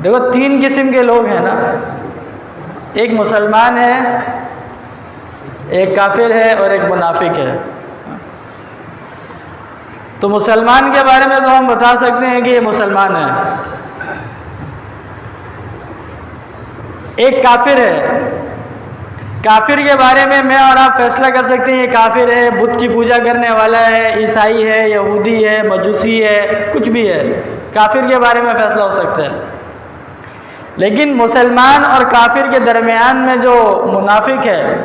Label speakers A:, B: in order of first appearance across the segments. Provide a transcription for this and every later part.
A: دیکھو تین قسم کے لوگ ہیں نا، ایک مسلمان ہے، ایک کافر ہے اور ایک منافق ہے۔ تو مسلمان کے بارے میں تو ہم بتا سکتے ہیں کہ یہ مسلمان ہے۔ ایک کافر ہے، کافر کے بارے میں اور آپ فیصلہ کر سکتے ہیں یہ کافر ہے، بت کی پوجا کرنے والا ہے، عیسائی ہے، یہودی ہے، مجوسی ہے، کچھ بھی ہے، کافر کے بارے میں فیصلہ ہو سکتا ہے۔ لیکن مسلمان اور کافر کے درمیان میں جو منافق ہے،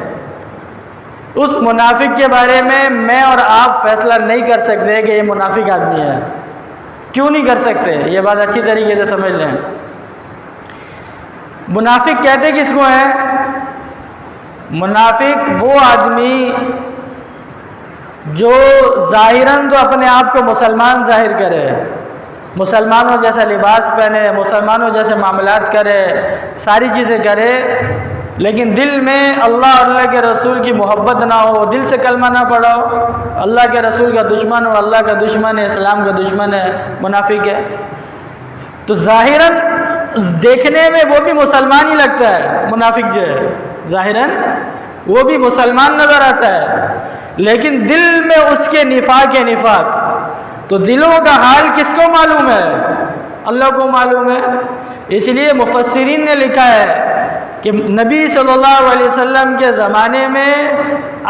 A: اس منافق کے بارے میں اور آپ فیصلہ نہیں کر سکتے کہ یہ منافق آدمی ہے۔ کیوں نہیں کر سکتے؟ یہ بات اچھی طریقے سے سمجھ لیں۔ منافق کہتے کس کو ہیں؟ منافق وہ آدمی جو ظاہراً تو اپنے آپ کو مسلمان ظاہر کرے، مسلمانوں جیسا لباس پہنے، مسلمانوں جیسے معاملات کرے، ساری چیزیں کرے، لیکن دل میں اللہ اور اللہ کے رسول کی محبت نہ ہو، دل سے کلمہ نہ پڑھا ہو، اللہ کے رسول کا دشمن ہو، اللہ کا دشمن ہے، اسلام کا دشمن ہے، منافق ہے۔ تو ظاہراً دیکھنے میں وہ بھی مسلمان ہی لگتا ہے، منافق جو ہے ظاہراً وہ بھی مسلمان نظر آتا ہے، لیکن دل میں اس کے نفاق ہے، نفاق۔ تو دلوں کا حال کس کو معلوم ہے؟ اللہ کو معلوم ہے۔ اس لیے مفسرین نے لکھا ہے کہ نبی صلی اللہ علیہ وسلم کے زمانے میں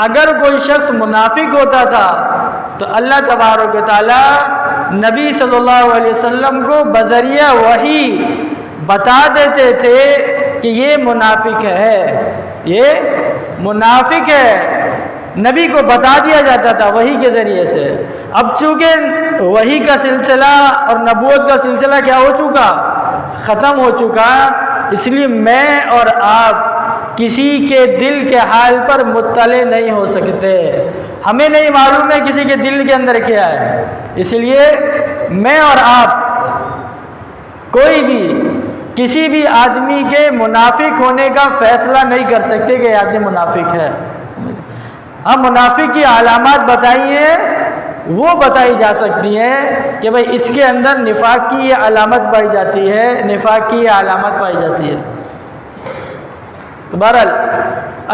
A: اگر کوئی شخص منافق ہوتا تھا تو اللہ تبارک و تعالی نبی صلی اللہ علیہ وسلم کو بذریعہ وحی بتا دیتے تھے کہ یہ منافق ہے، یہ منافق ہے، نبی کو بتا دیا جاتا تھا وحی کے ذریعے سے۔ اب چونکہ وحی کا سلسلہ اور نبوت کا سلسلہ کیا ہو چکا؟ ختم ہو چکا، اس لیے میں اور آپ کسی کے دل کے حال پر مطلع نہیں ہو سکتے، ہمیں نہیں معلوم ہے کسی کے دل کے اندر کیا ہے۔ اس لیے میں اور آپ کوئی بھی کسی بھی آدمی کے منافق ہونے کا فیصلہ نہیں کر سکتے کہ یہ آدمی منافق ہے۔ ہم منافق کی علامات بتائی ہیں، وہ بتائی جا سکتی ہیں کہ بھئی اس کے اندر نفاق کی یہ علامت پائی جاتی ہے، نفاق کی یہ علامت پائی جاتی ہے۔ تو بہرحال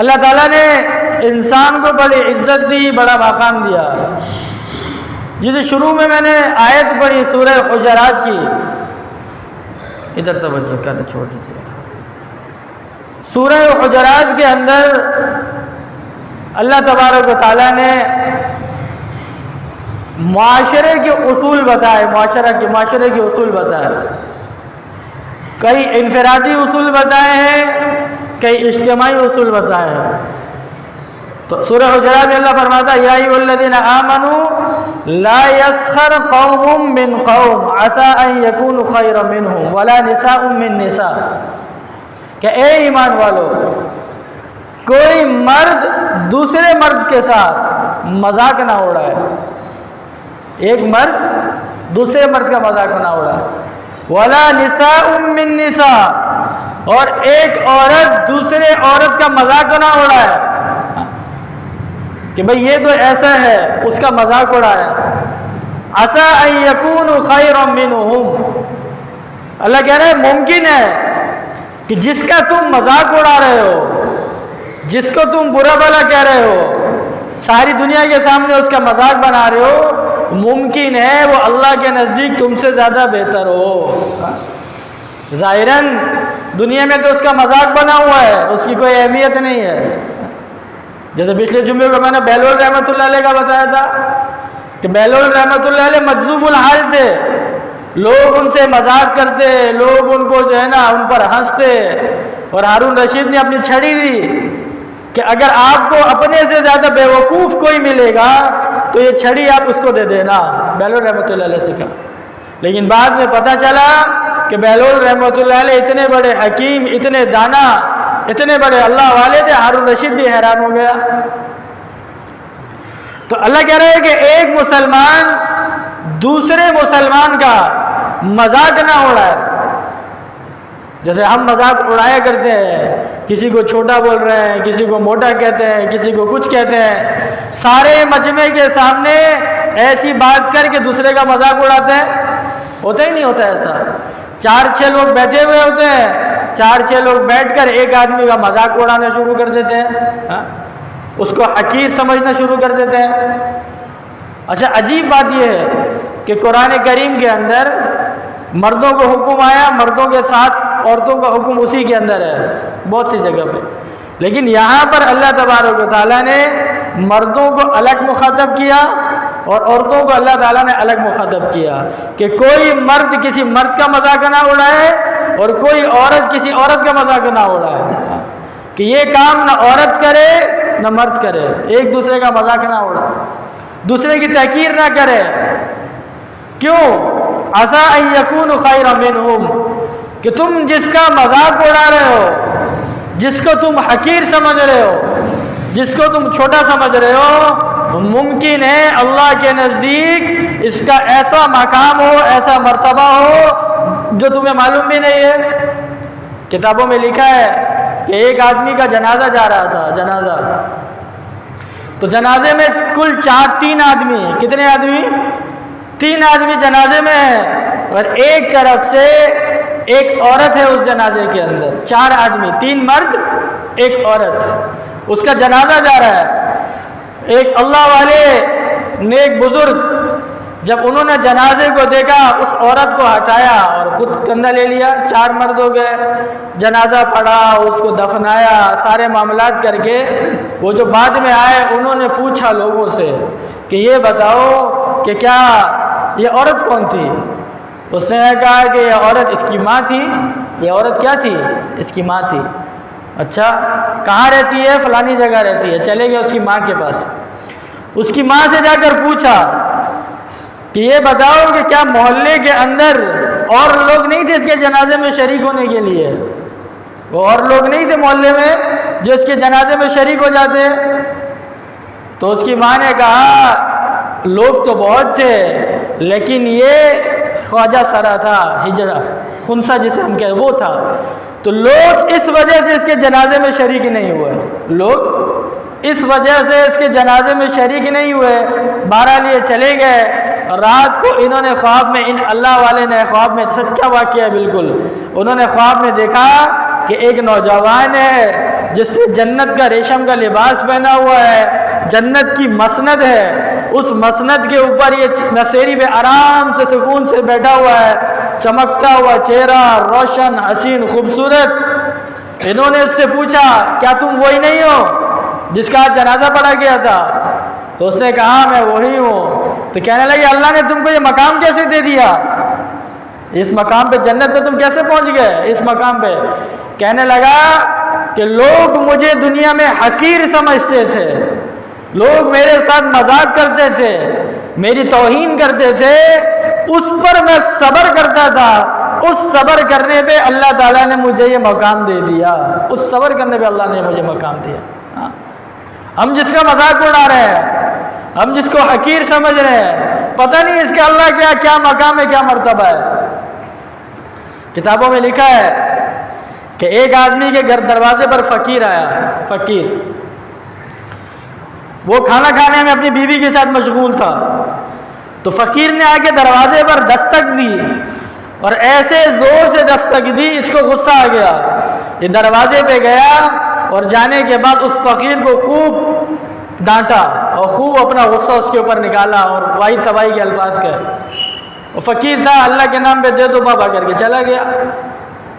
A: اللہ تعالیٰ نے انسان کو بڑی عزت دی، بڑا مقام دیا۔ یہ جو شروع میں نے آیت پڑھی سورہ حجرات کی، ادھر توجہ کریں، چھوڑ دیجیے۔ سورہ حجرات کے اندر اللہ تبارک و تعالیٰ نے معاشرے کے اصول بتائے، معاشرے کے اصول بتائے، کئی انفرادی اصول بتائے ہیں، کئی اجتماعی اصول بتائے ہیں۔ تو سورہ حجرات میں اللہ فرماتا ہے یا ایھا الذین آمنوا لا یسخر قوم من قوم عسى ان یکونوا خیرا منهم ولا نساء من نساء، کہ اے ایمان والو، کوئی مرد دوسرے مرد کے ساتھ مذاق نہ اڑائے، ایک مرد دوسرے مرد کا مذاق نہ اڑائے، ولا نساء من نساء، اور ایک عورت دوسرے عورت کا مذاق نہ اڑائے کہ بھئی یہ تو ایسا ہے، اس کا مذاق اڑائے۔ عسى ان يكونوا خيرا منهم، اللہ کہہ رہے ہیں ممکن ہے کہ جس کا تم مذاق اڑا رہے ہو، جس کو تم برا بھلا کہہ رہے ہو، ساری دنیا کے سامنے اس کا مذاق بنا رہے ہو، ممکن ہے وہ اللہ کے نزدیک تم سے زیادہ بہتر ہو۔ ظاہراً دنیا میں تو اس کا مذاق بنا ہوا ہے، اس کی کوئی اہمیت نہیں ہے۔ جیسے پچھلے جمعے کو میں نے بہلول رحمۃ اللہ علیہ کا بتایا تھا کہ بہلول رحمۃ اللہ علیہ مجذوب الحال تھے، لوگ ان سے مذاق کرتے، لوگ ان کو جو ہے نا ان پر ہنستے، اور ہارون رشید نے اپنی چھڑی دی کہ اگر آپ کو اپنے سے زیادہ بیوقوف کوئی ملے گا تو یہ چھڑی آپ اس کو دے دینا، بہلول رحمۃ اللہ علیہ سے کہا۔ لیکن بعد میں پتہ چلا کہ بہلول رحمۃ اللہ علیہ اتنے بڑے حکیم، اتنے دانا، اتنے بڑے اللہ والے تھے، ہارون رشید بھی حیران ہو گیا۔ تو اللہ کہہ رہے ہیں کہ ایک مسلمان دوسرے مسلمان کا مذاق نہ اڑائے، جیسے ہم مذاق اڑایا کرتے ہیں، کسی کو چھوٹا بول رہے ہیں، کسی کو موٹا کہتے ہیں، کسی کو کچھ کہتے ہیں، سارے مجمع کے سامنے ایسی بات کر کے دوسرے کا مذاق اڑاتے ہیں، ہوتا ہی نہیں ہوتا ایسا۔ 4-6 لوگ بیٹھے ہوئے ہوتے ہیں، 4-6 لوگ بیٹھ کر ایک آدمی کا مذاق اڑانا شروع کر دیتے ہیں، اس کو حقیر سمجھنا شروع کر دیتے ہیں۔ اچھا عجیب بات یہ ہے کہ قرآن کریم کے اندر مردوں کو حکم آیا، مردوں کے ساتھ عورتوں کا حکم اسی کے اندر ہے بہت سی جگہ پہ، لیکن یہاں پر اللہ تبارک و تعالیٰ نے مردوں کو الگ مخاطب کیا اور عورتوں کو اللہ تعالیٰ نے الگ مخاطب کیا کہ کوئی مرد کسی مرد کا مذاق نہ اڑائے اور کوئی عورت کسی عورت کا مذاق نہ اڑائے، کہ یہ کام نہ عورت کرے نہ مرد کرے، ایک دوسرے کا مذاق نہ اڑائے، دوسرے کی تحقیر نہ کرے۔ کیوں؟ عسیٰ ان یکونوا خیرا منہم، کہ تم جس کا مذاق اڑا رہے ہو، جس کو تم حقیر سمجھ رہے ہو، جس کو تم چھوٹا سمجھ رہے ہو، ممکن ہے اللہ کے نزدیک اس کا ایسا مقام ہو، ایسا مرتبہ ہو جو تمہیں معلوم بھی نہیں ہے۔ کتابوں میں لکھا ہے کہ ایک آدمی کا جنازہ جا رہا تھا، جنازہ، تو جنازے میں کل 3 آدمی، کتنے آدمی؟ 3 آدمی جنازے میں ہیں، اور ایک طرف سے ایک عورت ہے اس جنازے کے اندر، 4 آدمی، 3 مرد 1 عورت، اس کا جنازہ جا رہا ہے۔ ایک اللہ والے نیک بزرگ جب انہوں نے جنازے کو دیکھا، اس عورت کو ہٹایا اور خود کندھا لے لیا، 4 مرد ہو گئے، جنازہ پڑھا، اس کو دفنایا، سارے معاملات کر کے وہ جو بعد میں آئے انہوں نے پوچھا لوگوں سے کہ یہ بتاؤ کہ کیا یہ عورت کون تھی؟ اس نے کہا کہ یہ عورت اس کی ماں تھی۔ یہ عورت کیا تھی؟ اس کی ماں تھی۔ اچھا کہاں رہتی ہے؟ فلانی جگہ رہتی ہے۔ چلے گئے اس کی ماں کے پاس، اس کی ماں سے جا کر پوچھا کہ یہ بتاؤ کہ کیا محلے کے اندر اور لوگ نہیں تھے اس کے جنازے میں شریک ہونے کے لیے؟ وہ اور لوگ نہیں تھے محلے میں جو اس کے جنازے میں شریک ہو جاتے؟ تو اس کی ماں نے کہا لوگ تو بہت تھے، لیکن یہ خواجہ سرا تھا، ہجڑا خنسا جسے ہم کہتے وہ تھا، تو لوگ اس وجہ سے اس کے جنازے میں شریک نہیں ہوئے، لوگ اس وجہ سے اس کے جنازے میں شریک نہیں ہوئے۔ بہرحال یہ چلے گئے، رات کو انہوں نے خواب میں، ان اللہ والے نے خواب میں، سچا واقعہ بالکل، انہوں نے خواب میں دیکھا کہ ایک نوجوان ہے جس نے جنت کا ریشم کا لباس پہنا ہوا ہے، جنت کی مسند ہے، اس مسند کے اوپر یہ مسیری پہ آرام سے سکون سے بیٹھا ہوا ہے، چمکتا ہوا چہرہ، روشن، حسین، خوبصورت۔ انہوں نے اس سے پوچھا کیا تم وہی نہیں ہو جس کا جنازہ پڑھا گیا تھا؟ تو اس نے کہا میں وہی ہوں۔ تو کہنے لگے اللہ نے تم کو یہ مقام کیسے دے دیا؟ اس مقام پہ جنت پہ تم کیسے پہنچ گئے اس مقام پہ؟ کہنے لگا کہ لوگ مجھے دنیا میں حقیر سمجھتے تھے، لوگ میرے ساتھ مذاق کرتے تھے، میری توہین کرتے تھے، اس پر میں صبر کرتا تھا، اس صبر کرنے پہ اللہ تعالیٰ نے مجھے یہ مقام دے دیا، اس صبر کرنے پہ اللہ نے مجھے مقام دیا۔ ہم جس کا مذاق اڑا رہے ہیں، ہم جس کو حقیر سمجھ رہے ہیں، پتہ نہیں اس کا اللہ کیا مقام ہے، کیا مرتبہ ہے۔ کتابوں میں لکھا ہے کہ ایک آدمی کے گھر دروازے پر فقیر آیا، فقیر، وہ کھانا کھانے میں اپنی بیوی کے ساتھ مشغول تھا، تو فقیر نے آ کے دروازے پر دستک دی اور ایسے زور سے دستک دی اس کو غصہ آ گیا، یہ دروازے پہ گیا اور جانے کے بعد اس فقیر کو خوب ڈانٹا اور خوب اپنا غصہ اس کے اوپر نکالا اور واحد تباہی کے الفاظ کہے۔ وہ فقیر تھا، اللہ کے نام پہ دے دو بابا کر کے چلا گیا۔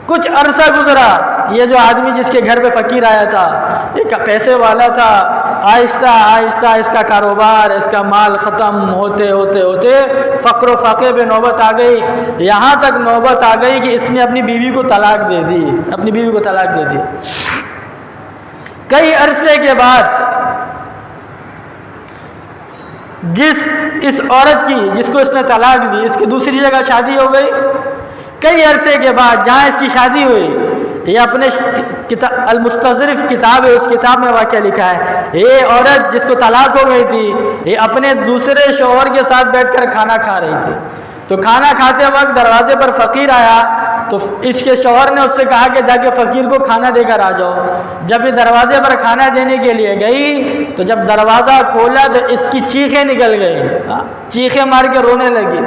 A: کچھ عرصہ گزرا، یہ جو آدمی جس کے گھر پہ فقیر آیا تھا ایک پیسے والا تھا، آہستہ آہستہ اس کا کاروبار، اس کا مال ختم ہوتے ہوتے ہوتے فقر و فاقے پہ نوبت آ گئی، یہاں تک نوبت آ گئی کہ اس نے اپنی بیوی کو طلاق دے دی، اپنی بیوی کو طلاق دے دی۔ کئی عرصے کے بعد اس عورت کی جس کو اس نے طلاق دی، اس کی دوسری جگہ شادی ہو گئی۔ کئی عرصے کے بعد جہاں اس کی شادی ہوئی، یہ اپنے المستظرف کتاب ہے، اس کتاب میں واقعہ لکھا ہے، یہ عورت جس کو طلاق ہو گئی تھی یہ اپنے دوسرے شوہر کے ساتھ بیٹھ کر کھانا کھا رہی تھی، تو کھانا کھاتے وقت دروازے پر فقیر آیا، تو اس کے شوہر نے اس سے کہا کہ جا کے فقیر کو کھانا دے کر آ جاؤ۔ جب یہ دروازے پر کھانا دینے کے لیے گئی تو جب دروازہ کھولا تو اس کی چیخیں نکل گئی، چیخیں مار کے رونے لگی۔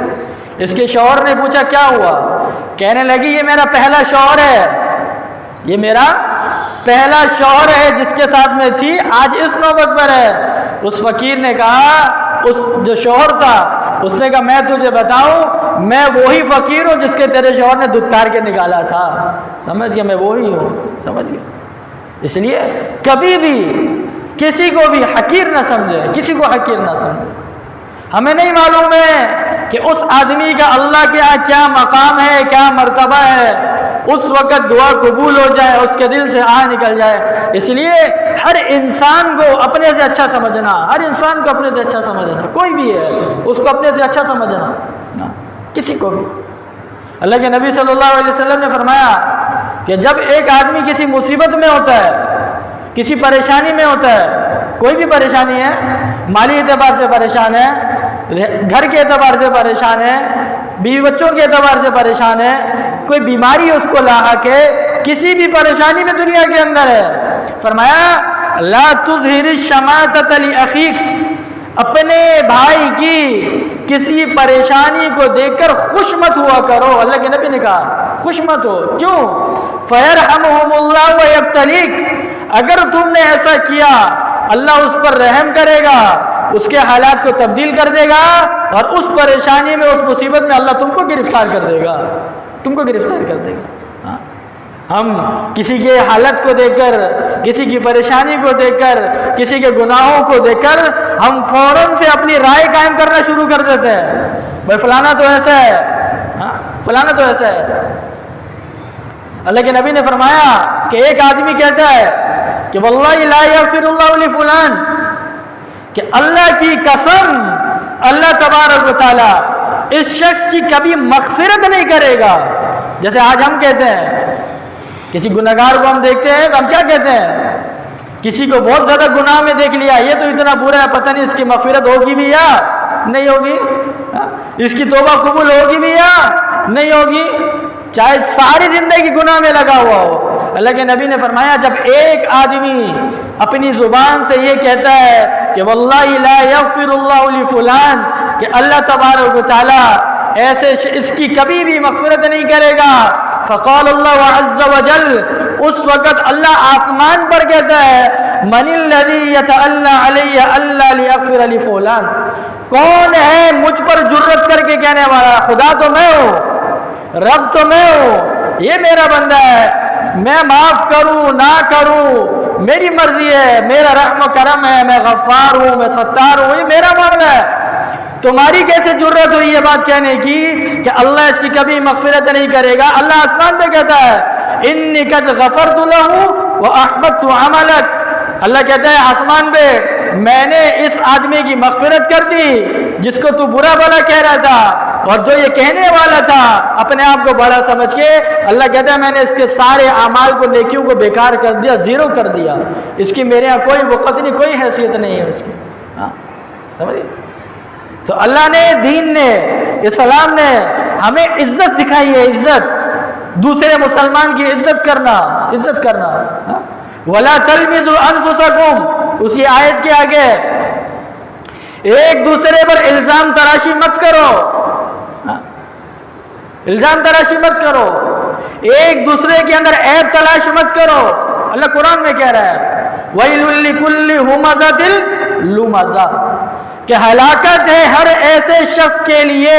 A: اس کے شوہر نے پوچھا کیا ہوا؟ کہنے لگی یہ میرا پہلا شوہر ہے، یہ میرا پہلا شوہر ہے جس کے ساتھ میں تھی، آج اس نوبت پر ہے۔ اس فقیر نے کہا، اس جو شوہر تھا اس نے کہا میں تجھے بتاؤں، میں وہی فقیر ہوں جس کے تیرے شوہر نے دھتکار کے نکالا تھا۔ سمجھ گیا؟ میں وہی ہوں، سمجھ گیا؟ اس لیے کبھی بھی کسی کو بھی حقیر نہ سمجھے، کسی کو حقیر نہ سمجھے۔ ہمیں نہیں معلوم ہے کہ اس آدمی کا اللہ کے یہاں کیا مقام ہے، کیا مرتبہ ہے، اس وقت دعا قبول ہو جائے، اس کے دل سے آہ نکل جائے۔ اس لیے ہر انسان کو اپنے سے اچھا سمجھنا، ہر انسان کو اپنے سے اچھا سمجھنا، کوئی بھی ہے اس کو اپنے سے اچھا سمجھنا، کسی کو بھی۔ اللہ کے نبی صلی اللہ علیہ وسلم نے فرمایا کہ جب ایک آدمی کسی مصیبت میں ہوتا ہے، کسی پریشانی میں ہوتا ہے، کوئی بھی پریشانی ہے، مالی اعتبار سے پریشان ہے، گھر کے اعتبار سے پریشان ہے، بیوی بچوں کے اعتبار سے پریشان ہے، کوئی بیماری اس کو لاحق ہے، کسی بھی پریشانی میں دنیا کے اندر ہے، فرمایا لا تظہر الشماتۃ لاخیک، اپنے بھائی کی کسی پریشانی کو دیکھ کر خوش مت ہوا کرو۔ اللہ کے نبی نے کہا خوش مت ہو، کیوں؟ فیرحمہم اللہ ویبتلیک، اگر تم نے ایسا کیا اللہ اس پر رحم کرے گا، اس کے حالات کو تبدیل کر دے گا، اور اس پریشانی میں، اس مصیبت میں اللہ تم کو گرفتار کر دے گا، تم کو گرفتار کر دے گا۔ ہم کسی کے حالت کو دیکھ کر، کسی کی پریشانی کو دیکھ کر، کسی کے گناہوں کو دیکھ کر ہم فوراً سے اپنی رائے قائم کرنا شروع کر دیتے ہیں، بھائی فلانا تو ایسا ہے، فلانا تو ایسا ہے۔ اللہ کے نبی نے فرمایا کہ ایک آدمی کہتا ہے کہ واللہ لا یغفر اللہ لفلان، کہ اللہ کی قسم اللہ تبارک و تعالی اس شخص کی کبھی مغفرت نہیں کرے گا۔ جیسے آج ہم کہتے ہیں، کسی گناہگار کو ہم دیکھتے ہیں تو ہم کیا کہتے ہیں؟ کسی کو بہت زیادہ گناہ میں دیکھ لیا، یہ تو اتنا برا ہے، پتہ نہیں اس کی مغفرت ہوگی بھی یا نہیں ہوگی، اس کی توبہ قبول ہوگی بھی یا نہیں ہوگی، چاہے ساری زندگی گناہ میں لگا ہوا ہو۔ اللہ کے نبی نے فرمایا جب ایک آدمی اپنی زبان سے یہ کہتا ہے کہ واللہ لا یغفر اللہ لفلان، کہ اللہ تبارک و تعالی ایسے اس کی کبھی بھی مغفرت نہیں کرے گا، فقال اللہ عز وجل، اس وقت اللہ آسمان پر کہتا ہے من الذی یتألی علی الا لیغفر لفلان، کون ہے مجھ پر جرت کر کے کہنے والا؟ خدا تو میں ہوں، رب تو میں ہوں، یہ میرا بندہ ہے، میں معاف کروں نہ کروں میری مرضی ہے، میرا رحم و کرم ہے، میں غفار ہوں، میں ستار ہوں، یہ میرا معاملہ ہے۔ تمہاری کیسے جرت ہوئی یہ بات کہنے کی کہ اللہ اس کی کبھی مغفرت نہیں کرے گا؟ اللہ آسمان پہ کہتا ہے انی قد غفرت لہ واحبطت عملک، اللہ کہتا ہے آسمان پہ میں نے اس آدمی کی مغفرت کر دی جس کو تو برا بھلا کہہ رہا تھا، اور جو یہ کہنے والا تھا اپنے آپ کو بڑا سمجھ کے، اللہ کہتا ہے میں نے اس کے سارے اعمال کو، نیکیوں کو بیکار کر دیا، زیرو کر دیا، اس کی میرے یہاں کوئی وقت نہیں، کوئی حیثیت نہیں ہے اس کی۔ سمجھے؟ تو اللہ نے، دین نے، اسلام نے ہمیں عزت دکھائی ہے، عزت، دوسرے مسلمان کی عزت کرنا، عزت کرنا۔ وَلَا تَلْمِزُوا أَنفُسَكُمْ، اسی آیت کے آگے ایک دوسرے پر الزام تراشی مت کرو، الزام تراشی مت کرو، ایک دوسرے کے اندر عیب تلاش مت کرو۔ اللہ قرآن میں کہہ رہا ہے وَيْلٌ لِكُلِّ هُمَزَةٍ لُمَزَةٍ، کہ ہلاکت ہے ہر ایسے شخص کے لیے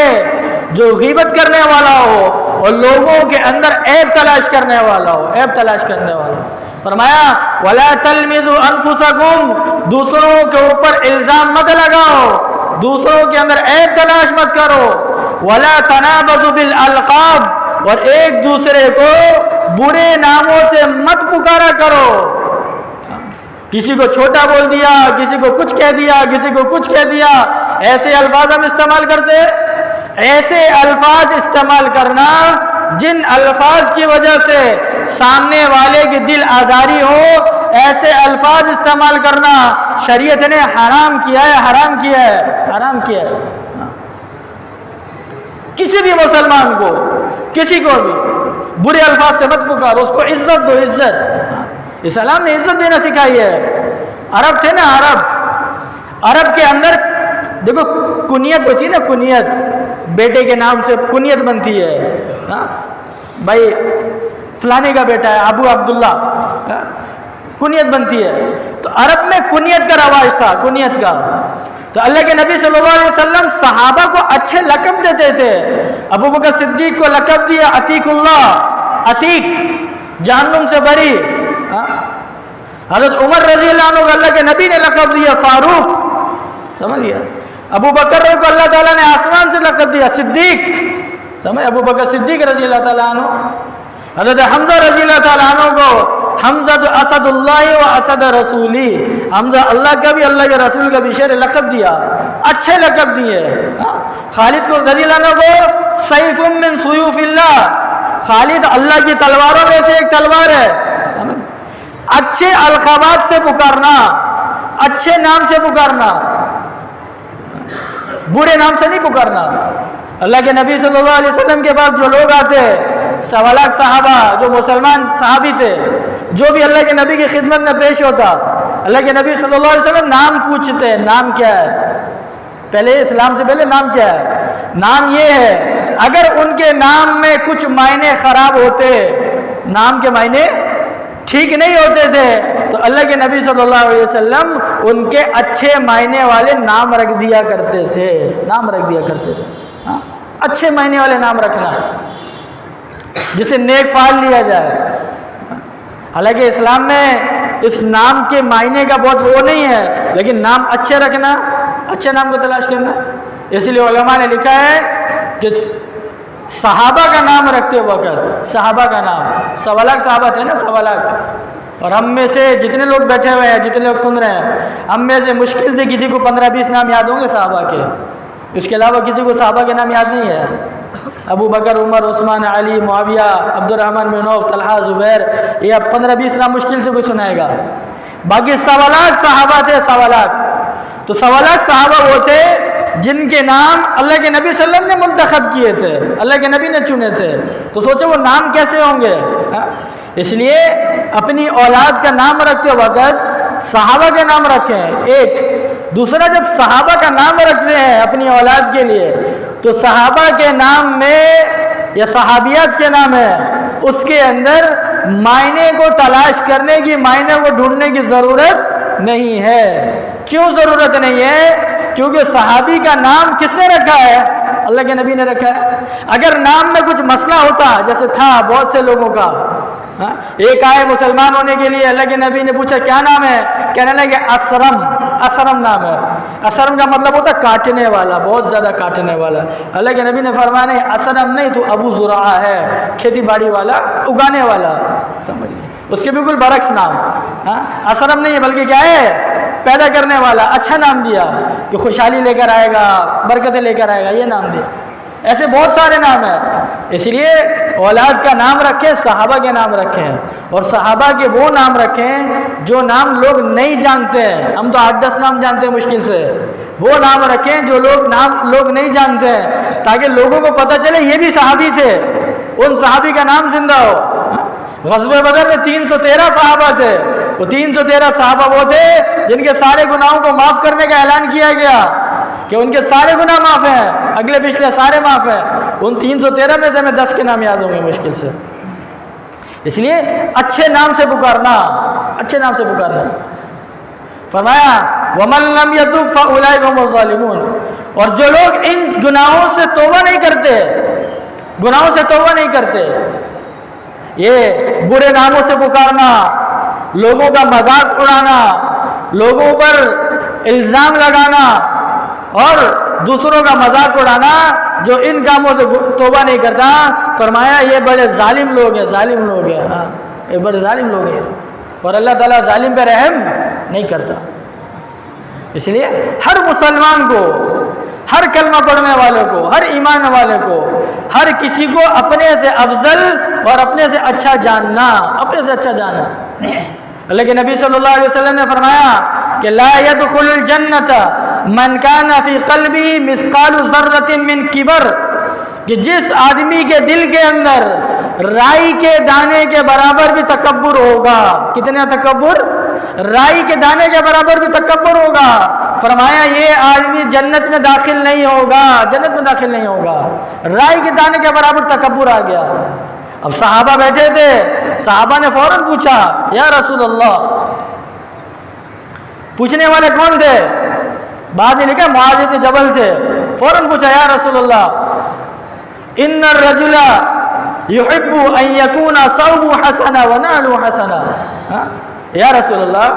A: جو غیبت کرنے والا ہو اور لوگوں کے اندر عیب تلاش کرنے والا ہو، عیب تلاش کرنے والا ہو۔ فرمایا وَلَا تَلْمِزُوا أَنفُسَكُمْ، دوسروں کے اوپر الزام مت لگاؤ، دوسروں کے اندر عیب تلاش مت کرو۔ وَلَا تَنَابَزُوا بِالْأَلْقَابِ، اور ایک دوسرے کو برے ناموں سے مت پکارا کرو، کسی کو چھوٹا بول دیا، کسی کو کچھ کہہ دیا، کسی کو کچھ کہہ دیا، ایسے الفاظ ہم استعمال کرتے ہیں۔ ایسے الفاظ استعمال کرنا جن الفاظ کی وجہ سے سامنے والے کی دل آزاری ہو، ایسے الفاظ استعمال کرنا شریعت نے حرام کیا ہے، حرام کیا ہے، حرام کیا ہے۔ کسی بھی مسلمان کو، کسی کو بھی برے الفاظ سے مت پکارو، اس کو عزت دو، عزت۔ اسلام نے عزت دینا سکھائی ہے۔ عرب تھے نا، عرب کے اندر دیکھو کنیت ہوتی ہے نا، کنیت، بیٹے کے نام سے کنیت بنتی ہے، بھائی فلانے کا بیٹا ہے ابو عبداللہ، کنیت بنتی ہے۔ تو عرب میں کنیت کا رواج تھا، کنیت کا۔ تو اللہ کے نبی صلی اللہ علیہ وسلم صحابہ کو اچھے لقب دیتے تھے۔ ابو بکر صدیق کو لقب دیا عتیق اللہ، عتیق، جہنم سے بری۔ حضرت عمر رضی اللہ عنہ کو اللہ کے نبی نے لقب دیا فاروق، سمجھ گیا۔ ابو بکر کو اللہ تعالیٰ نے آسمان سے لقب دیا صدیق، سمجھ، ابو بکر صدیق رضی اللہ تعالیٰ عنہ۔ حضرت حمزہ رضی اللہ تعالیٰ عنہ کو حمزہ اسد اللہ و اسد رسولی، حمزہ اللہ کا بھی اللہ کے رسول کا بھی شیر لقب دیا، اچھے لقب دیے۔ خالد کو رضی اللہ عنہ کو سیف من سیوف اللہ، خالد اللہ کی تلواروں میں سے ایک تلوار ہے۔ اچھے القابات سے پکارنا، اچھے نام سے پکارنا، برے نام سے نہیں پکارنا۔ اللہ کے نبی صلی اللہ علیہ وسلم کے پاس جو لوگ آتے، 1.25 لاکھ صحابہ جو مسلمان صحابی تھے، جو بھی اللہ کے نبی کی خدمت میں پیش ہوتا، اللہ کے نبی صلی اللہ علیہ وسلم نام پوچھتے، نام کیا ہے؟ پہلے اسلام سے پہلے نام کیا ہے؟ نام یہ ہے۔ اگر ان کے نام میں کچھ معنی خراب ہوتے، نام کے معنی ٹھیک نہیں ہوتے تھے، تو اللہ کے نبی صلی اللہ علیہ وسلم ان کے اچھے معنی والے نام رکھ دیا کرتے تھے، نام رکھ دیا کرتے تھے۔ اچھے معنی والے نام رکھنا جسے نیک فعال لیا جائے۔ حالانکہ اسلام میں اس نام کے معنی کا بہت وہ نہیں ہے، لیکن نام اچھے رکھنا، اچھے نام کو تلاش کرنا۔ اس لیے علماء نے لکھا ہے کہ صحابہ کا نام رکھتے وقت، صحابہ کا نام، 1.25 لاکھ صحابہ تھے نا، 1.25 لاکھ، اور ہم میں سے جتنے لوگ بیٹھے ہوئے ہیں، جتنے لوگ سن رہے ہیں، ہم میں سے مشکل سے کسی کو 15-20 نام یاد ہوں گے صحابہ کے، اس کے علاوہ کسی کو صحابہ کے نام یاد نہیں ہے۔ ابو بکر، عمر، عثمان، علی، معاویہ، عبد الرحمن بن عوف، طلحہ، زبیر، یہ 15-20 نام مشکل سے کوئی سنائے گا۔ باقی 1.25 لاکھ صحابہ تھے، 1.25 لاکھ۔ تو 1.25 لاکھ صحابہ وہ تھے جن کے نام اللہ کے نبی صلی اللہ علیہ وسلم نے منتخب کیے تھے، اللہ کے نبی نے چنے تھے۔ تو سوچو وہ نام کیسے ہوں گے؟ اس لیے اپنی اولاد کا نام رکھتے وقت صحابہ کے نام رکھیں، ایک۔ دوسرا، جب صحابہ کا نام رکھتے ہیں اپنی اولاد کے لیے، تو صحابہ کے نام میں یا صحابیات کے نام ہے، اس کے اندر معنی کو تلاش کرنے کی، معنی کو ڈھونڈنے کی ضرورت نہیں ہے۔ کیوں ضرورت نہیں ہے؟ کیونکہ صحابی کا نام کس نے رکھا ہے؟ اللہ کے نبی نے رکھا ہے۔ اگر نام میں کچھ مسئلہ ہوتا، جیسے تھا بہت سے لوگوں کا، ایک آئے مسلمان ہونے کے لیے، اللہ کے نبی نے پوچھا کیا نام ہے؟ کہنے لگے اسرم، اسرم نام ہے۔ اسرم کا مطلب ہوتا ہے کاٹنے والا، بہت زیادہ کاٹنے والا۔ اللہ کے نبی نے فرمایا نہیں، اسرم نہیں، تو ابو زرعہ ہے، کھیتی باڑی والا، اگانے والا، سمجھئے، اس کے بالکل برعکس نام۔ اسرم نہیں ہے، بلکہ کیا ہے؟ پیدا کرنے والا، اچھا نام دیا کہ خوشحالی لے کر آئے گا، برکتیں لے کر آئے گا، یہ نام دیا۔ ایسے بہت سارے نام ہیں، اس لیے اولاد کا نام رکھیں، صحابہ کے نام رکھیں، اور صحابہ کے وہ نام رکھیں جو نام لوگ نہیں جانتے ہیں۔ ہم تو 8-10 نام جانتے ہیں مشکل سے، وہ نام رکھیں جو نام لوگ نہیں جانتے ہیں، تاکہ لوگوں کو پتہ چلے یہ بھی صحابی تھے، ان صحابی کا نام زندہ ہو۔ غزوہ بدر میں 313 صحابہ تھے، وہ 313 صحابہ وہ تھے جن کے سارے گناہوں کو معاف کرنے کا اعلان کیا گیا کہ ان کے سارے گناہ معاف ہیں، اگلے پچھلے سارے معاف ہیں۔ ان 313 میں سے ہمیں 10 کے نام یاد ہوں گے مشکل سے۔ اس لیے اچھے نام سے پکارنا، اچھے نام سے پکارنا۔ فرمایا وَمَن لَّمْ يَتُبْ فَأُولَٰئِكَ هُمُ الظَّالِمُونَ، اور جو لوگ ان گناہوں سے توبہ نہیں کرتے، گناہوں سے توبہ نہیں کرتے، یہ برے ناموں سے پکارنا، لوگوں کا مذاق اڑانا، لوگوں پر الزام لگانا اور دوسروں کا مذاق اڑانا، جو ان کاموں سے توبہ نہیں کرتا، فرمایا یہ بڑے ظالم لوگ ہیں، ظالم لوگ ہیں، یہ بڑے ظالم لوگ ہیں، اور اللہ تعالیٰ ظالم پہ رحم نہیں کرتا۔ اس لیے ہر مسلمان کو، ہر کلمہ پڑھنے والے کو، ہر ایمان والے کو، ہر کسی کو اپنے سے افضل اور اپنے سے اچھا جاننا، اپنے سے اچھا جاننا۔ اللہ کے نبی صلی اللہ علیہ وسلم نے فرمایا کہ لا يدخل الجنت من كان في قلبه مثقال ذرة من کبر، کہ جس آدمی کے دل کے اندر رائی کے دانے کے برابر بھی تکبر ہوگا، کتنا تکبر؟ رائی کے دانے کے برابر بھی تکبر ہوگا. فرمایا یہ آدمی جنت میں داخل نہیں ہوگا, جنت میں داخل نہیں ہوگا. رائی کے دانے کے برابر تکبر آ گیا. اب صحابہ بیٹھے تھے, صحابہ نے فوراً پوچھا یا رسول اللہ. پوچھنے والے کون تھے؟ بعد نے لکھا معاذ بن جبل تھے. فوراً پوچھا یا رسول اللہ ان الرجل يحب ان يكون ثوبه حسنا ونعله حسنا. یا رسول اللہ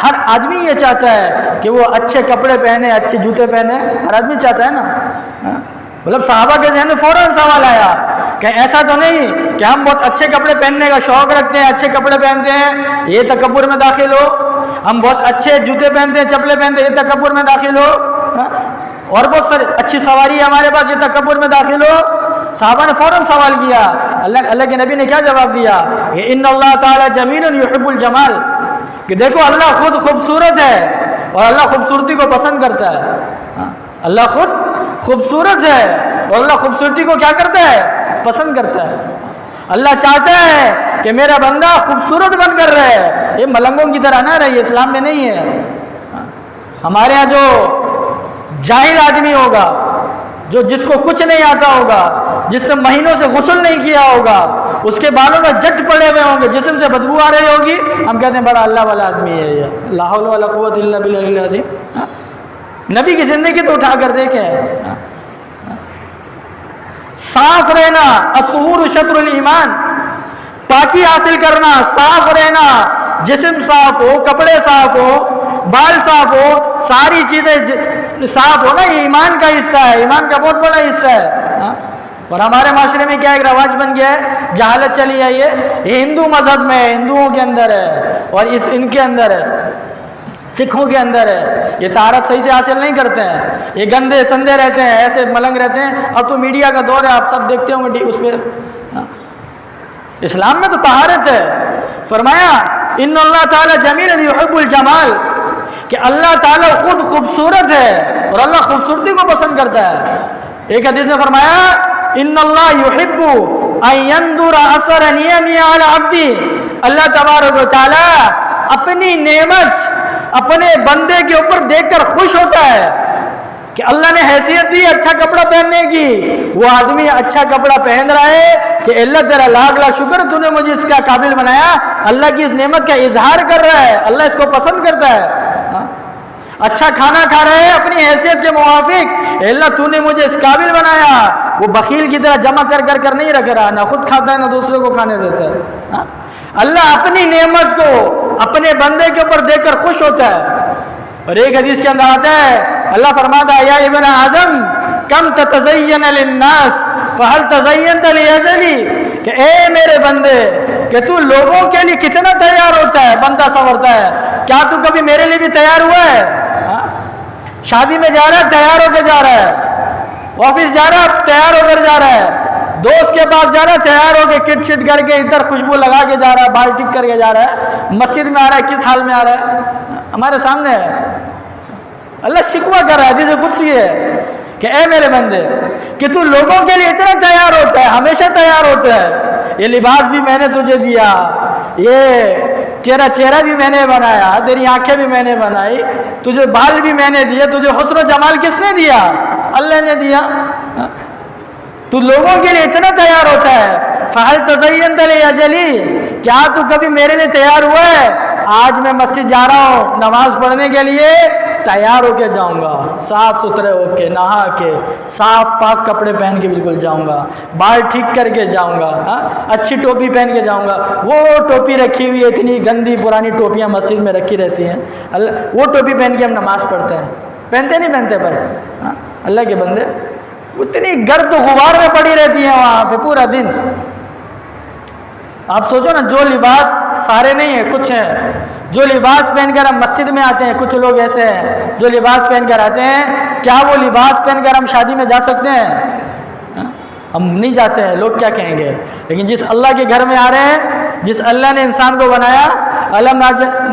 A: ہر آدمی یہ چاہتا ہے کہ وہ اچھے کپڑے پہنے, اچھے جوتے پہنے, ہر آدمی چاہتا ہے نا. مطلب صحابہ کے ذہن میں فوراً سوال آیا کہ ایسا تو نہیں کہ ہم بہت اچھے کپڑے پہننے کا شوق رکھتے ہیں, اچھے کپڑے پہنتے ہیں, یہ تکبر میں داخل ہو. ہم بہت اچھے جوتے پہنتے ہیں, چپلے پہنتے ہیں, یہ تکبر میں داخل ہو. اور بہت ساری اچھی سواری ہے ہمارے پاس, یہ تکبر میں داخل ہو. صحابہ نے فوراً سوال کیا. اللہ کے نبی نے کیا جواب دیا کہ ان اللہ تعالی جمیل یحب الجمال, کہ دیکھو اللہ خود خوبصورت ہے اور اللہ خوبصورتی کو پسند کرتا ہے. اللہ خود خوبصورت ہے اور اللہ خوبصورتی کو کیا کرتا ہے؟ پسند کرتا ہے. اللہ چاہتا ہے کہ میرا بندہ خوبصورت بن کر رہے. یہ ملنگوں کی طرح نہ رہے, اسلام میں نہیں ہے. ہمارے ہاں جو جاہل آدمی ہوگا, جو جس کو کچھ نہیں آتا ہوگا, جس نے مہینوں سے غسل نہیں کیا ہوگا, اس کے بالوں میں جٹ پڑے ہوئے ہوں گے, جسم سے بدبو آ رہی ہوگی, ہم کہتے ہیں بڑا اللہ والا آدمی ہے یہ, لا حول ولا قوت الا باللہ العظیم. نبی کی زندگی تو اٹھا کر دیکھیں. صاف رہنا, الطہور شطر الایمان, پاکی حاصل کرنا, صاف رہنا, جسم صاف ہو, کپڑے صاف ہو, بال صاف ہو, ساری چیزیں صاف ہو نا, یہ ایمان کا حصہ ہے, ایمان کا بہت بڑا حصہ ہے. اور ہمارے معاشرے میں کیا ایک رواج بن گیا ہے, جہالت چلی آئی ہے. یہ ہندو مذہب میں, ہندوؤں کے اندر ہے, اور ان کے اندر ہے, سکھوں کے اندر ہے. یہ طہارت صحیح سے حاصل نہیں کرتے ہیں, یہ گندے سندے رہتے ہیں, ایسے ملنگ رہتے ہیں. اب تو میڈیا کا دور ہے, آپ سب دیکھتے ہوں گے اس پہ. اسلام میں تو طہارت ہے. فرمایا ان اللہ تعالی جمیل یحب الجمال, کہ اللہ تعالی خود خوبصورت ہے اور اللہ خوبصورتی کو پسند کرتا ہے. ایک حدیث میں فرمایا ان اللہ یحب ان ينظر اثر نعمه علی عبدی, اللہ تبارک و تعالی اپنی نعمت اپنے بندے کے اوپر دیکھ کر خوش ہوتا ہے کہ اللہ نے حیثیت دی اچھا کپڑا پہننے کی. وہ آدمی اچھا کپڑا پہن رہا ہے کہ اللہ تیرا لاکھ لاکھ شکر, تو نے مجھے اس کا قابل بنایا. اللہ کی اس نعمت کا اظہار کر رہا ہے, اللہ اس کو پسند کرتا ہے. اچھا کھانا کھا رہے ہیں اپنی حیثیت کے موافق, اللہ تو نے مجھے اس قابل بنایا. وہ بخیل کی طرح جمع کر نہیں رکھ رہا, نہ خود کھاتا ہے نہ دوسرے کو کھانے دیتا ہے. اللہ اپنی نعمت کو اپنے بندے کے اوپر دیکھ کر خوش ہوتا ہے. اور ایک حدیث کے اندر آتا ہے, اللہ فرماتا ہے یا ابن آدم کم تتزین للناس فہل تزینت لیجلی, کہ اے میرے بندے کہ تو لوگوں کے لیے کتنا تیار ہوتا ہے, بنتا سنورتا ہے, کیا تو کبھی میرے لیے بھی تیار ہوا ہے؟ شادی میں جا رہا ہے تیار ہو کے جا رہا ہے, آفس جا رہا ہے تیار ہو کر جا رہا ہے, دوست کے پاس جا رہا ہے تیار ہو کے کٹ شٹ کر کے, ادھر خوشبو لگا کے جا رہا ہے, بال ٹک کر کے جا رہا ہے, مسجد میں آ رہا ہے کس حال میں آ رہا ہے, ہمارے سامنے ہے. اللہ شکوہ کر رہا ہے, حدیث قدسی ہے کہ اے میرے بندے کہ تو لوگوں کے لیے اتنا تیار ہوتا ہے, ہمیشہ تیار ہوتا ہے. یہ لباس بھی میں نے تجھے دیا, یہ تیرا چہرہ بھی میں نے بنایا, تیری آنکھیں بھی میں نے بنائی, تجھے بال بھی میں نے دیے, تجھے حسن و جمال کس نے دیا؟ اللہ نے دیا. تو لوگوں کے لیے اتنا تیار ہوتا ہے. فہل تزینت لیجلی, کیا تو کبھی میرے لیے تیار ہوا ہے؟ آج میں مسجد جا رہا ہوں نماز پڑھنے کے لیے, تیار ہو کے جاؤں گا, صاف ستھرے ہو کے, نہا کے, صاف پاک کپڑے پہن کے بالکل جاؤں گا, بال ٹھیک کر کے جاؤں گا, اچھی ٹوپی پہن کے جاؤں گا. وہ ٹوپی رکھی ہوئی ہے, اتنی گندی پرانی ٹوپیاں مسجد میں رکھی رہتی ہیں, وہ ٹوپی پہن کے ہم نماز پڑھتے ہیں. پہنتے نہیں پہنتے پر اللہ کے بندے, اتنی گرد غبار میں پڑی رہتی ہیں وہاں پہ پورا دن. آپ سوچو نا, جو لباس سارے نہیں ہیں, کچھ ہیں جو لباس پہن کر ہم مسجد میں آتے ہیں, کچھ لوگ ایسے ہیں جو لباس پہن کر آتے ہیں, کیا وہ لباس پہن کر ہم شادی میں جا سکتے ہیں؟ ہم نہیں جاتے ہیں, لوگ کیا کہیں گے. لیکن جس اللہ کے گھر میں آ رہے ہیں, جس اللہ نے انسان کو بنایا, الم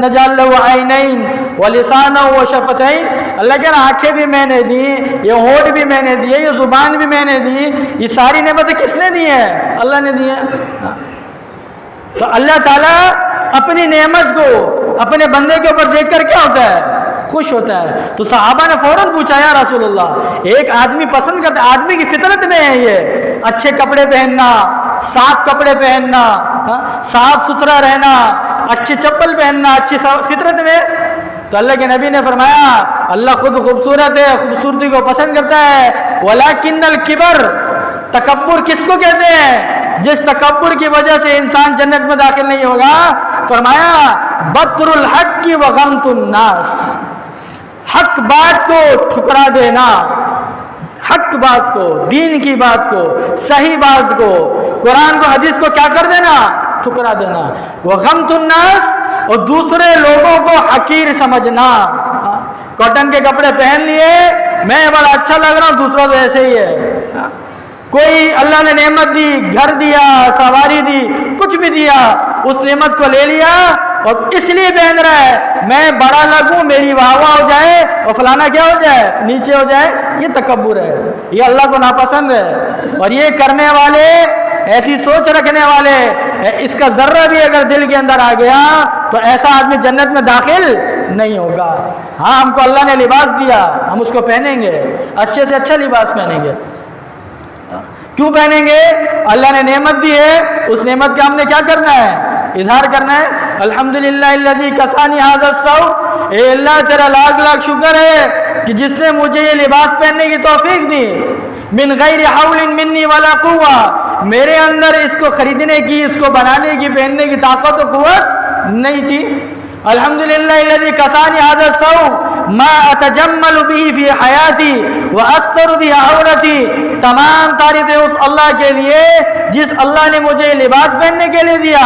A: نجعل لہ عینین ولسانا وشفتین, اللہ کہہ رہا آنکھیں بھی میں نے دی, یہ ہونٹ بھی میں نے دیے, یہ زبان بھی میں نے دی, یہ ساری نعمتیں کس نے دی ہیں؟ اللہ نے دی ہیں. تو اللہ تعالیٰ اپنی نعمت کو اپنے بندے کے اوپر دیکھ کر کیا ہوتا ہے؟ خوش ہوتا ہے. تو صحابہ نے فوراً پوچھا یا رسول اللہ، ایک آدمی پسند کرتا ہے، آدمی کی فطرت میں ہے یہ اچھے کپڑے پہننا، صاف کپڑے پہننا، صاف ستھرا رہنا، اچھی چپل پہننا، اچھی فطرت میں. تو اللہ کے نبی نے فرمایا اللہ خود خوبصورت ہے، خوبصورتی کو پسند کرتا ہے. ولیکن الکبر، تکبر کس کو کہتے ہیں؟ جس تکبر کی وجہ سے انسان جنت میں داخل نہیں ہوگا. فرمایا بطر الحق و غمط الناس، حق بات کو ٹھکرا دینا، حق بات کو، دین کی بات کو، صحیح بات کو، قرآن کو، حدیث کو کیا کر دینا؟ ٹھکرا دینا. وغمط الناس، اور دوسرے لوگوں کو حقیر سمجھنا. کاٹن کے کپڑے پہن لیے، میں بڑا اچھا لگ رہا ہوں، دوسروں تو ایسے ہی ہے. کوئی اللہ نے نعمت دی، گھر دیا، سواری دی، کچھ بھی دیا، اس نعمت کو لے لیا اور اس لیے پہن رہا ہے میں بڑا لگوں، میری واہ واہ ہو جائے اور فلانا کیا ہو جائے، نیچے ہو جائے. یہ تکبر ہے، یہ اللہ کو ناپسند ہے. اور یہ کرنے والے، ایسی سوچ رکھنے والے، اس کا ذرہ بھی اگر دل کے اندر آ گیا تو ایسا آدمی جنت میں داخل نہیں ہوگا. ہاں ہم کو اللہ نے لباس دیا، ہم اس کو پہنیں گے، اچھے سے اچھا لباس پہنیں گے. کیوں پہنیں گے؟ اللہ نے نعمت دی ہے، اس نعمت کا ہم نے کیا کرنا ہے؟ اظہار کرنا ہے. الحمدللہ الذی کسانی ھذا الثوب، اے اللہ تیرا لاکھ لاکھ شکر ہے کہ جس نے مجھے یہ لباس پہننے کی توفیق دی. من غیر حول منی ولا قوہ، میرے اندر اس کو خریدنے کی، اس کو بنانے کی، پہننے کی طاقت و قوت نہیں تھی. الحمدللہ الذی کسانی ھذا الثوب ما اتجمل به فی حیاتی واستر به عورتی. تمام تعریفیں اس اللہ کے لیے جس اللہ نے مجھے لباس پہننے کے لیے دیا،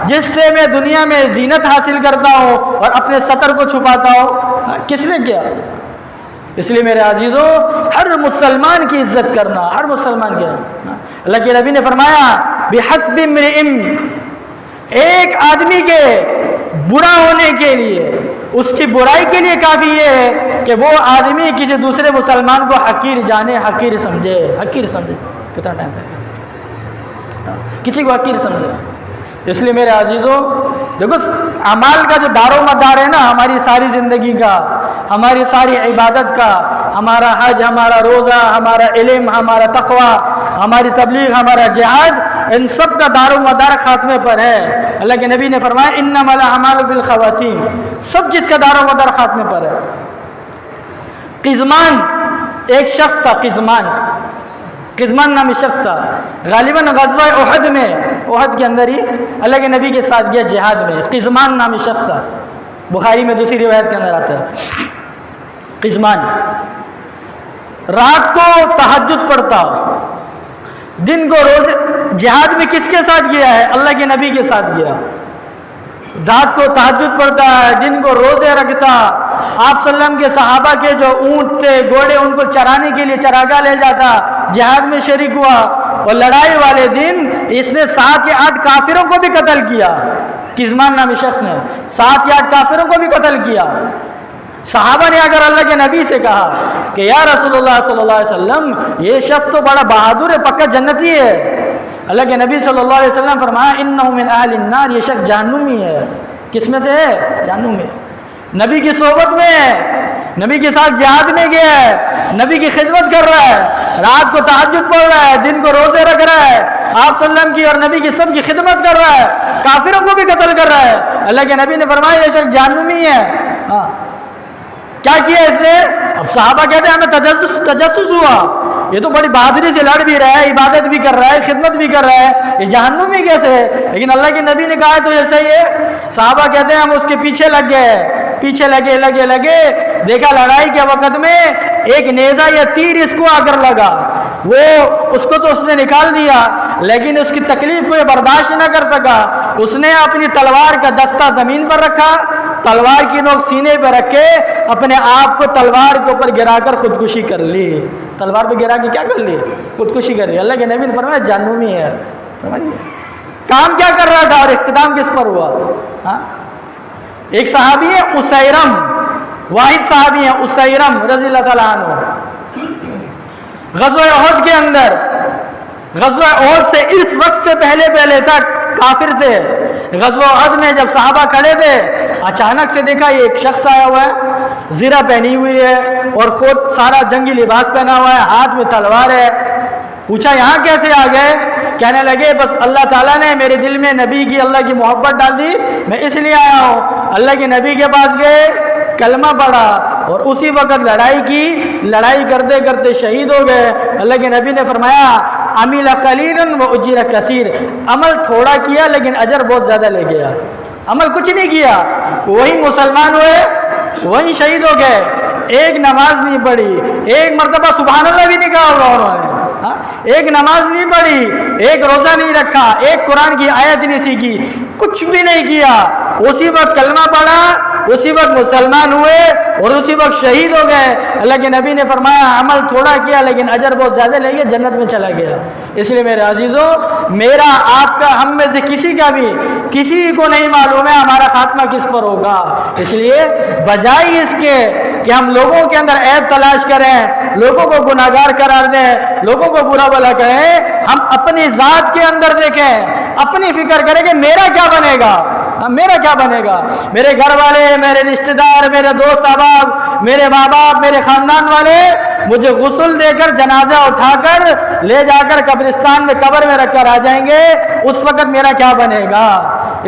A: جس سے میں دنیا میں زینت حاصل کرتا ہوں اور اپنے سطر کو چھپاتا ہوں. کس نے کیا؟ اس لیے میرے عزیزوں، ہر مسلمان کی عزت کرنا، ہر مسلمان کے. اللہ کے نبی نے فرمایا بحسب امرئ، ایک آدمی کے برا ہونے کے لیے، اس کی برائی کے لیے کافی یہ ہے کہ وہ آدمی کسی دوسرے مسلمان کو حقیر جانے، حقیر سمجھے. حقیر سمجھے، کتنا ٹائم ہے، کسی کو حقیر سمجھے. اس لیے میرے عزیزوں دیکھو، اعمال کا جو دار و مدار ہے نا، ہماری ساری زندگی کا، ہماری ساری عبادت کا، ہمارا حج، ہمارا روزہ، ہمارا علم، ہمارا تقوی، ہماری تبلیغ، ہمارا جہاد، ان سب کا دار و مدار خاتمے پر ہے. اللہ کے نبی نے فرمایا انما الاعمال بالخواتیم، سب چیز کا دار و مدار خاتمے پر ہے. قزمان ایک شخص تھا، قزمان نامی شخص تھا، غالباً غزوہ احد میں، احد کے اندر ہی اللہ کے نبی کے ساتھ گیا جہاد میں. قزمان نامی شخص تھا، بخاری میں دوسری روایت کے اندر آتا ہے. قزمان رات کو تہجد پڑھتا، دن کو روزے. جہاد میں کس کے ساتھ گیا ہے؟ اللہ کے نبی کے ساتھ گیا. رات کو تہجد پڑھتا ہے، دن کو روزے رکھتا. آپ صلی اللہ علیہ وسلم کے صحابہ کے جو اونٹ تھے، گھوڑے، ان کو چرانے کے لیے چراگاہ لے جاتا. جہاد میں شریک ہوا اور لڑائی والے دن اس نے 7 یا 8 کافروں کو بھی قتل کیا. قزمان نامی شخص نے 7 یا 8 کافروں کو بھی قتل کیا. صحابہ نے اگر اللہ کے نبی سے کہا کہ یا رسول اللہ صلی اللہ علیہ وسلم، یہ شخص تو بڑا بہادر ہے، پکا جنتی ہے. اللہ کے نبی صلی اللہ علیہ وسلم فرمایا انہ من اہل النار، یہ شخص جہنمی ہے. کس میں سے ہے؟ جہنم میں. نبی کی صحبت میں ہے، نبی کے ساتھ جہاد میں گیا ہے، نبی کی خدمت کر رہا ہے، رات کو تہجد پڑھ رہا ہے، دن کو روزے رکھ رہا ہے، آپ صلی اللہ علیہ وسلم کی اور نبی کی سب کی خدمت کر رہا ہے، کافروں کو بھی قتل کر رہا ہے. اللہ کے نبی نے فرمایا یہ شخص جہنمی ہے. ہاں کیا کیا اس نے؟ اب صحابہ کہتے ہیں ہمیں تجسس ہوا، یہ تو بڑی بہادری سے لڑ بھی رہا ہے، عبادت بھی کر رہا ہے، خدمت بھی کر رہا ہے، یہ جہنمی کیسے ہے؟ لیکن اللہ کے نبی نے کہا تو یہ صحیح ہے. صحابہ کہتے ہیں ہم اس کے پیچھے لگ گئے، پیچھے لگے، دیکھا لڑائی کے وقت میں ایک نیزہ یا تیر اس کو آ کر لگا. وہ اس کو تو اس نے نکال دیا، لیکن اس کی تکلیف کو یہ برداشت نہ کر سکا. اس نے اپنی تلوار کا دستہ زمین پر رکھا، تلوار کی نوک سینے پہ رکھ کے اپنے آپ کو تلوار کے اوپر گرا کر خودکشی کر لی. تلوار پہ گرا کے کیا کر لی؟ خودکشی کر لی. اللہ کے نبی نے فرمایا جہنمی ہے. سمجھیے کام کیا کر رہا تھا اور اختتام کس پر ہوا؟ ہاں ایک صحابی ہے اسیرم، واحد صحابی ہے اسیرم رضی اللہ تعالیٰ عنہ. غزوہ احد کے اندر، غزوہ احد سے اس وقت سے پہلے تک کافر تھے. غزوہ احد میں جب صحابہ کھڑے تھے اچانک سے دیکھا یہ ایک شخص آیا ہوا ہے, زرہ پہنی ہوئی ہے اور خود سارا جنگی لباس پہنا ہوا ہے, ہاتھ میں تلوار ہے. پوچھا یہاں کیسے آ گئے؟ کہنے لگے بس اللہ تعالیٰ نے میرے دل میں نبی کی اللہ کی محبت ڈال دی, میں اس لیے آیا ہوں. اللہ کے نبی کے پاس گئے, کلمہ پڑھا اور اسی وقت لڑائی کی, لڑائی کرتے کرتے شہید ہو گئے. اللہ کے نبی نے فرمایا عمل قلیلا و اجر کثیر, عمل تھوڑا کیا لیکن اجر بہت زیادہ لے گیا. عمل کچھ نہیں کیا, وہی مسلمان ہوئے, وہی شہید ہو گئے. ایک نماز نہیں پڑھی, ایک مرتبہ سبحان اللہ بھی نہیں کہا ہوگا انہوں نے, ایک نماز نہیں پڑھی, ایک روزہ نہیں رکھا, ایک قرآن کی آیت نہیں سیکھی, کچھ بھی نہیں کیا. اسی وقت کلمہ پڑھا, اسی وقت مسلمان ہوئے اور اسی وقت شہید ہو گئے. اللہ کے نبی نے فرمایا عمل تھوڑا کیا لیکن اجر بہت زیادہ لے گیا, جنت میں چلا گیا. اس لیے میرے عزیزوں, میرا آپ کا ہم میں سے کسی کا بھی کسی کو نہیں معلوم ہے ہمارا خاتمہ کس پر ہوگا. اس لیے بجائے اس کے کہ ہم لوگوں کے اندر عیب تلاش کریں, لوگوں کو گناہگار قرار دیں, لوگوں کو برا بھلا کہیں, ہم اپنی ذات کے اندر دیکھیں, اپنی فکر کریں کہ میرا کیا بنے گا, میرا کیا بنے گا. میرے گھر والے, میرے رشتہ دار, میرے دوست احباب, میرے ماں باپ, میرے خاندان والے مجھے غسل دے کر جنازہ اٹھا کر لے جا کر قبرستان میں قبر میں رکھ کر آ جائیں گے, اس وقت میرا کیا بنے گا.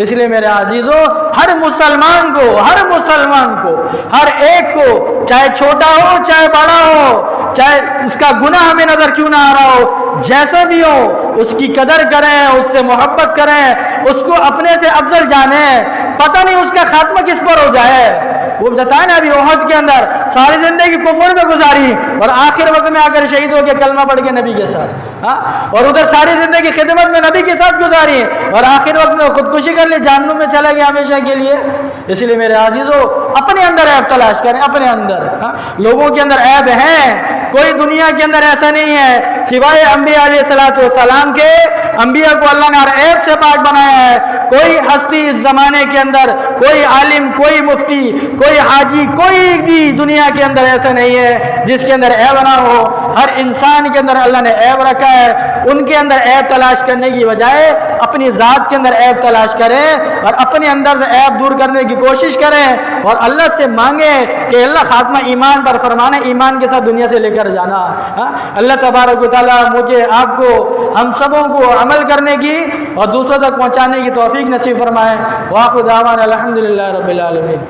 A: اس لیے میرے عزیزوں, ہر مسلمان کو, ہر مسلمان کو, ہر ایک کو, چاہے چھوٹا ہو چاہے بڑا ہو, چاہے اس کا گناہ ہمیں نظر کیوں نہ آ رہا ہو, جیسا بھی ہو اس کی قدر کریں, اس سے محبت کریں, اس کو اپنے سے افضل جانیں. پتہ نہیں اس کا خاتمہ کس پر ہو جائے. وہ بتائیں نا ابھی احد کے اندر ساری زندگی کفر میں گزاری اور آخر وقت میں آ کر شہید ہو کے کلمہ پڑھ کے نبی کے ساتھ, اور ادھر ساری زندگی خدمت میں نبی کے ساتھ گزاری اور آخر وقت میں خودکشی کر لی, جہنم میں چلا گیا ہمیشہ کے لیے. اس لیے میرے عزیزوں, اپنے اندر عیب تلاش کریں, اپنے اندر. لوگوں کے اندر عیب ہیں, کوئی دنیا کے اندر ایسا نہیں ہے سوائے انبیاء علیہ الصلوۃ والسلام کے. انبیاء کو اللہ نے ہر عیب سے پاک بنایا ہے. کوئی ہستی اس زمانے کے اندر, کوئی عالم, کوئی مفتی, کوئی حاجی, کوئی بھی دنیا کے اندر ایسا نہیں ہے جس کے اندر عیب نہ ہو. ہر انسان کے اندر اللہ نے عیب رکھا ہے. ان کے اندر عیب تلاش کرنے کی بجائے اپنی ذات کے اندر عیب تلاش کریں اور اپنے اندر سے عیب دور کرنے کی کوشش کریں اور اللہ سے مانگیں کہ اللہ خاتمہ ایمان پر فرمانا, ایمان کے ساتھ دنیا سے لے کر جانا. اللہ تبارک و تعالیٰ مجھے, آپ کو, ہم سبوں کو عمل کرنے کی اور دوسروں تک پہنچانے کی توفیق نصیب فرمائے. وآخر دعوانا الحمدللہ رب العالمین.